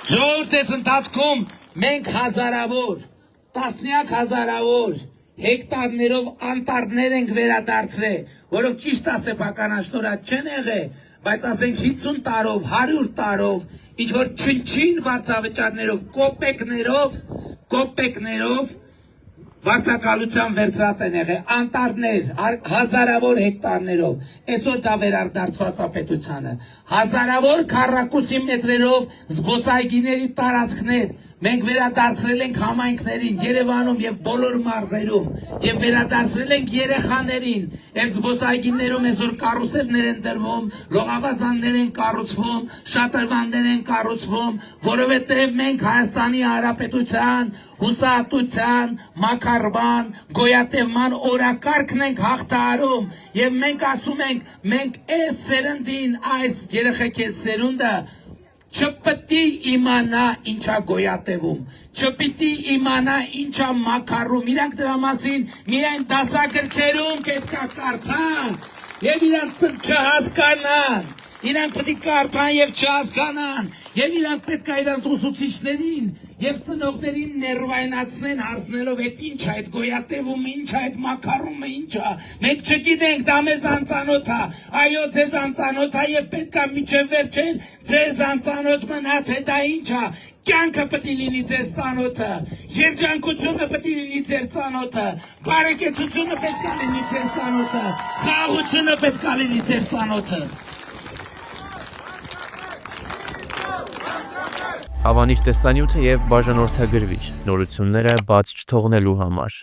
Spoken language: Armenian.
Ժողովրդես ընթացքում մենք հազարավոր, տասնյակ հազարավոր հեկտարներով անտառներ ենք վերադարձրել, որոնք ճիշտ ասեփականաշնորհած չեն եղել, բայց ասենք 50 տարով, 100 տարով, ինչ որ չնչին վարձավճարներով, կոպեկներով վարձակալության վերցրած են եղել, անտառներ, հազարավոր հեկտարներով, այսօր դա վերադարձված է պետությանը, հազարավոր քառակուսի մետրերով զբոսայգիների տարածքներ, մենք վերադարձրել ենք համայնքներին, Երևանում եւ բոլոր մարզերում, եւ վերադարձրել ենք երեխաներին, այդ զբոսայգիներում այսօր կարուսելներ են դրվում, լողավազաններ են կառուցվում, շատրվաններ են կառուցվում, որովհետեւ մենք Հայաստանի Հանրապետության հուսահատության, մակարման, գոյատևման օրակարգն ենք հաղթահարում եւ մենք ասում ենք, մենք այս սերնդին, այս երեխեք այս սերունդը չպիտի իմանա ինչա գոյատևում, չպիտի իմանա ինչա մակարում, իրանք դրա մասին միայն դասագրքերում պետք է կարդան եւ իրանք չհասկանան, իրանք պետք է կարդան եւ չհասկանան եւ իրանք պետք է իրանք ուսուցիչներին եւ ծնողներին ներվայնացնեն հասնելով այդ ինչ է, այդ գոյատևումը ինչ է, այդ մակարումը ինչ է, մենք չգիտենք, դա մեզ անծանոթ է, այո ձեզ անծանոթ է եւ պետք է միջև վերջել ձեզ անծանոթ մնա թե դա ինչ է, կյանքը պետք է լինի ձեզ ծանոթը, երջանկությունը պետք է լինի ձեր ծանոթը, բարեկեցությունը պետք է լինի ձեր ծանոթը, խաղաղությունը պետք է լինի ձեր ծանոթը։ Հավանիչ տեսանյութը եւ բաժանորդագրվիչ նորությունները բաց չթողնելու համար։